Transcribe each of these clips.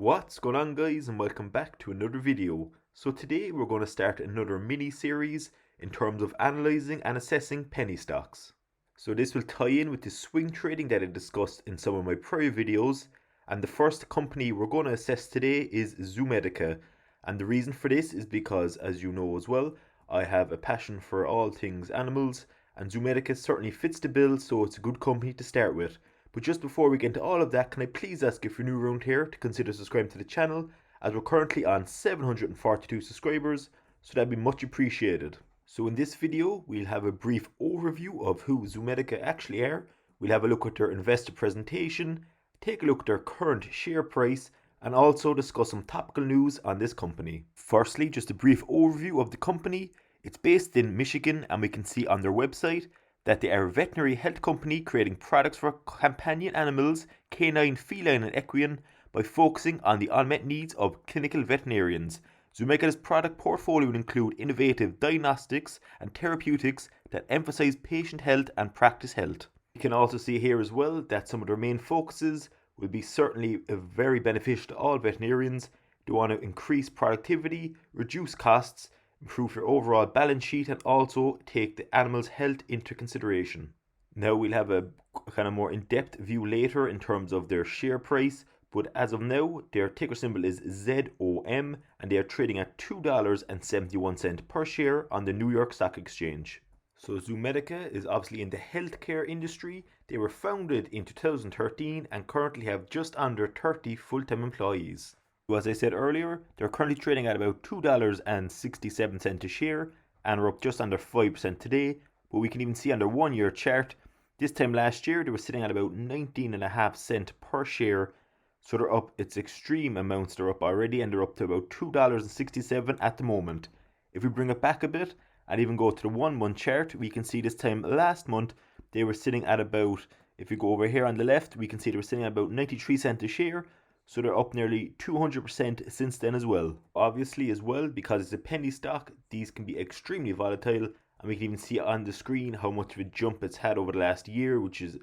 What's going on, guys, and welcome back to another video. So today we're going to start another mini series in terms of analysing and assessing penny stocks. So this will tie in with the swing trading that I discussed in some of my prior videos, and the first company we're going to assess today is Zomedica. And the reason for this is because, as you know as well, I have a passion for all things animals, and Zomedica certainly fits the bill, so it's a good company to start with. But just before we get into all of that, can I please ask if you're new around here to consider subscribing to the channel, as we're currently on 742 subscribers, so that'd be much appreciated. So in this video, we'll have a brief overview of who Zomedica actually are, we'll have a look at their investor presentation, take a look at their current share price, and also discuss some topical news on this company. Firstly, just a brief overview of the company. It's based in Michigan, and we can see on their website that they are a veterinary health company creating products for companion animals, canine, feline and equine, by focusing on the unmet needs of clinical veterinarians. Zomedica's product portfolio would include innovative diagnostics and therapeutics that emphasize patient health and practice health. You can also see here as well that some of their main focuses will be certainly very beneficial to all veterinarians. They want to increase productivity, reduce costs, improve your overall balance sheet, and also take the animal's health into consideration. Now we'll have a kind of more in-depth view later in terms of their share price, but as of now their ticker symbol is ZOM, and they are trading at $2.71 per share on the New York Stock Exchange. So Zomedica is obviously in the healthcare industry. They were founded in 2013 and currently have just under 30 full-time employees. As I said earlier, they're currently trading at about $2.67 a share and are up just under 5% today. But we can even see on their 1 year chart, this time last year they were sitting at about 19.5 cents per share. So they're up, it's extreme amounts they're up already, and they're up to about $2.67 at the moment. If we bring it back a bit and even go to the 1 month chart, we can see this time last month they were sitting at about, if we go over here on the left, we can see they were sitting at about 93 cents a share. So they're up nearly 200% since then as well. Obviously as well, because it's a penny stock, these can be extremely volatile, and we can even see on the screen how much of a jump it's had over the last year, which is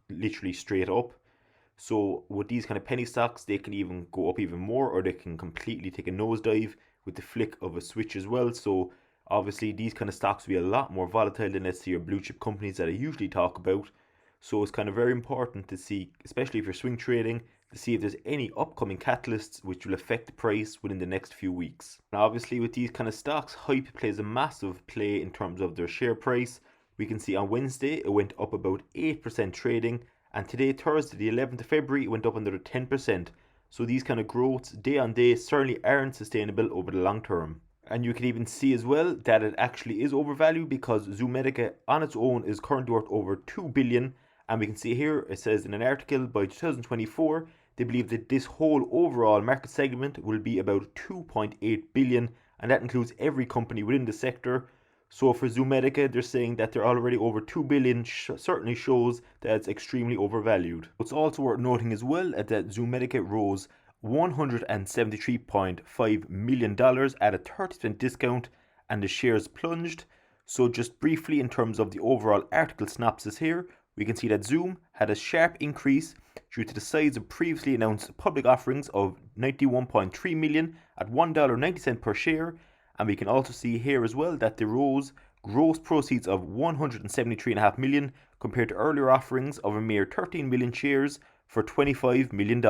literally straight up. So with these kind of penny stocks, they can even go up even more, or they can completely take a nosedive with the flick of a switch as well. So obviously these kind of stocks will be a lot more volatile than, let's say, your blue chip companies that I usually talk about. So it's kind of very important to see, especially if you're swing trading, to see if there's any upcoming catalysts which will affect the price within the next few weeks. And obviously with these kind of stocks, hype plays a massive play in terms of their share price. We can see on Wednesday it went up about 8% trading, and today, Thursday the 11th of February, it went up another 10%. So these kind of growths day on day certainly aren't sustainable over the long term. And you can even see as well that it actually is overvalued, because Zomedica on its own is currently worth over $2 billion. And we can see here, it says in an article, by 2024, they believe that this whole overall market segment will be about 2.8 billion, and that includes every company within the sector. So for Zomedica, they're saying that they're already over 2 billion, certainly shows that it's extremely overvalued. It's also worth noting as well that Zomedica rose $173.5 million at a 30% discount, and the shares plunged. So just briefly in terms of the overall article synopsis here, we can see that Zoom had a sharp increase due to the size of previously announced public offerings of $91.3 million at $1.90 per share. And we can also see here as well that they rose gross proceeds of $173.5 million compared to earlier offerings of a mere 13 million shares for $25 million.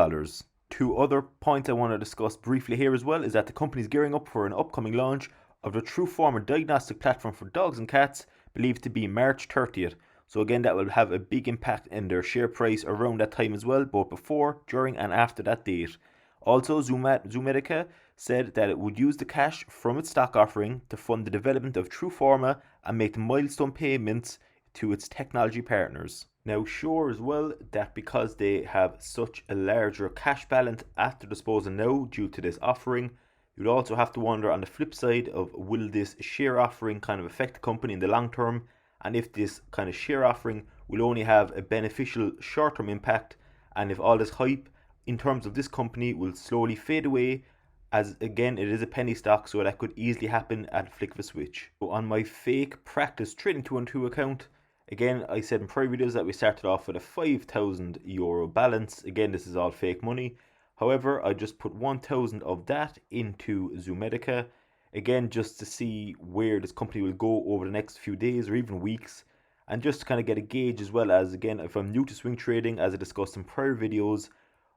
Two other points I want to discuss briefly here as well is that the company is gearing up for an upcoming launch of the TrueFormer diagnostic platform for dogs and cats, believed to be March 30th. So again, that will have a big impact in their share price around that time as well, both before, during and after that date. Also, Zomedica said that it would use the cash from its stock offering to fund the development of TrueFormer and make the milestone payments to its technology partners. Now, sure as well that because they have such a larger cash balance at their disposal now due to this offering, you'd also have to wonder on the flip side of, will this share offering kind of affect the company in the long term? And if this kind of share offering will only have a beneficial short-term impact, and if all this hype in terms of this company will slowly fade away, as again it is a penny stock, so that could easily happen at a flick of a switch. So on my fake practice trading 212 account, again I said in prior videos that we started off with a €5,000 balance. Again, this is all fake money. However, I just put 1,000 of that into Zomedica, again just to see where this company will go over the next few days or even weeks, and just to kind of get a gauge, as well as, again, if I'm new to swing trading, as I discussed in prior videos,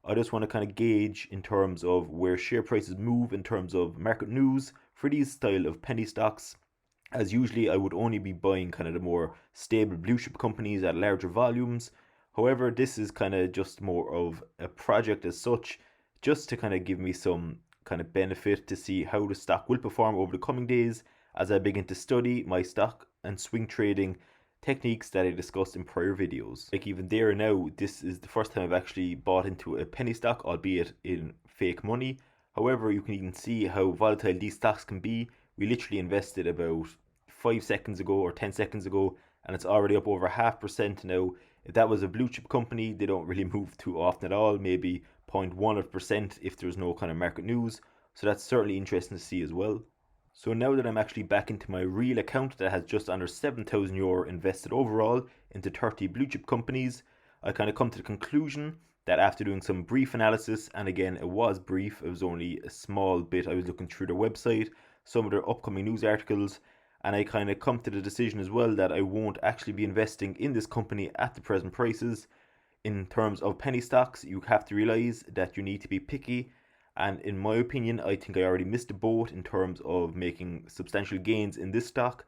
I just want to kind of gauge in terms of where share prices move in terms of market news for these style of penny stocks, as usually I would only be buying kind of the more stable blue chip companies at larger volumes. However, this is kind of just more of a project as such, just to kind of give me some kind of benefit to see how the stock will perform over the coming days as I begin to study my stock and swing trading techniques that I discussed in prior videos. Like, even there now, this is the first time I've actually bought into a penny stock, albeit in fake money. However, you can even see how volatile these stocks can be. We literally invested about 5 seconds ago or 10 seconds ago, and it's already up over 0.5% now. If that was a blue chip company, they don't really move too often at all, maybe 0.1% if there's no kind of market news. So that's certainly interesting to see as well. So now that I'm actually back into my real account that has just under €7,000 invested overall into 30 blue chip companies, I kind of come to the conclusion that after doing some brief analysis, and again it was brief, it was only a small bit, I was looking through their website, some of their upcoming news articles, and I kind of come to the decision as well that I won't actually be investing in this company at the present prices. In terms of penny stocks, you have to realize that you need to be picky, and in my opinion, I think I already missed the boat in terms of making substantial gains in this stock.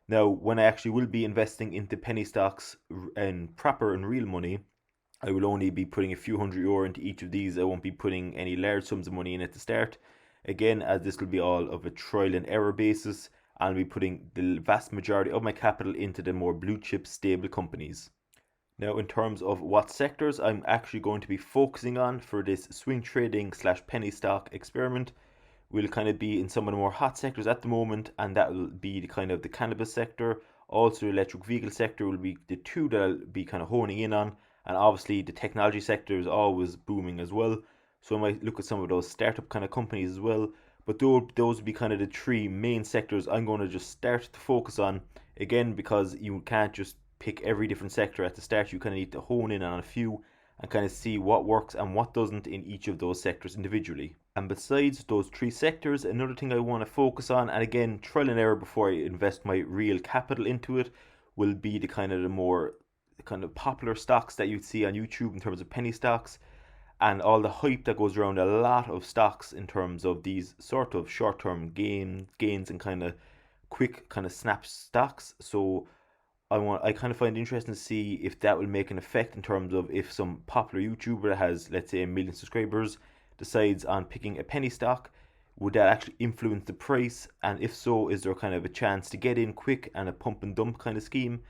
Now, when I actually will be investing into penny stocks and proper and real money, I will only be putting a few €100 into each of these. I won't be putting any large sums of money in at the start. Again, as this will be all of a trial and error basis, I'll be putting the vast majority of my capital into the more blue chip stable companies. Now, in terms of what sectors I'm actually going to be focusing on for this swing trading / penny stock experiment, will kind of be in some of the more hot sectors at the moment, and that will be the kind of the cannabis sector. Also, the electric vehicle sector will be the two that I'll be kind of honing in on, and obviously the technology sector is always booming as well. So I might look at some of those startup kind of companies as well. But those would be kind of the three main sectors I'm going to just start to focus on. Again, because you can't just pick every different sector at the start, you kind of need to hone in on a few and kind of see what works and what doesn't in each of those sectors individually. And besides those three sectors, another thing I want to focus on, and again, trial and error before I invest my real capital into it, will be the kind of the more kind of popular stocks that you'd see on YouTube in terms of penny stocks, and all the hype that goes around a lot of stocks in terms of these sort of short-term gains and kind of quick kind of snap stocks. So I kind of find it interesting to see if that will make an effect in terms of if some popular YouTuber that has, let's say, 1 million subscribers decides on picking a penny stock, would that actually influence the price? And if so, is there kind of a chance to get in quick and a pump and dump kind of scheme?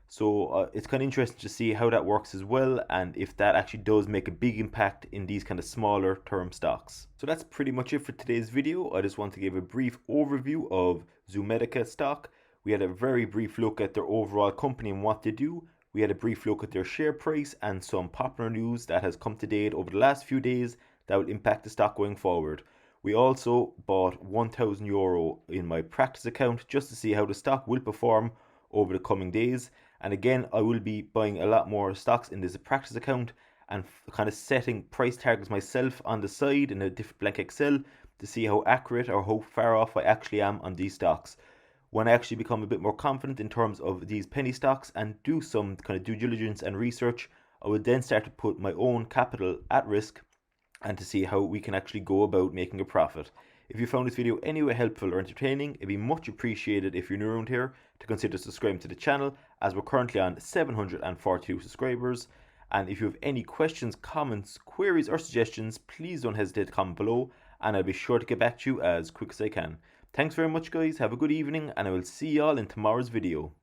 So it's kind of interesting to see how that works as well, and if that actually does make a big impact in these kind of smaller term stocks. So that's pretty much it for today's video. I just want to give a brief overview of Zomedica stock. We had a very brief look at their overall company and what they do. We had a brief look at their share price and some popular news that has come to date over the last few days that will impact the stock going forward. We also bought €1,000 in my practice account just to see how the stock will perform over the coming days. And again, I will be buying a lot more stocks in this practice account and kind of setting price targets myself on the side in a different blank Excel to see how accurate or how far off I actually am on these stocks. When I actually become a bit more confident in terms of these penny stocks and do some kind of due diligence and research, I would then start to put my own capital at risk and to see how we can actually go about making a profit. If you found this video anyway helpful or entertaining, it'd be much appreciated if you're new around here to consider subscribing to the channel, as we're currently on 742 subscribers. And if you have any questions, comments, queries or suggestions, please don't hesitate to comment below, and I'll be sure to get back to you as quick as I can. Thanks very much guys, have a good evening, and I will see y'all in tomorrow's video.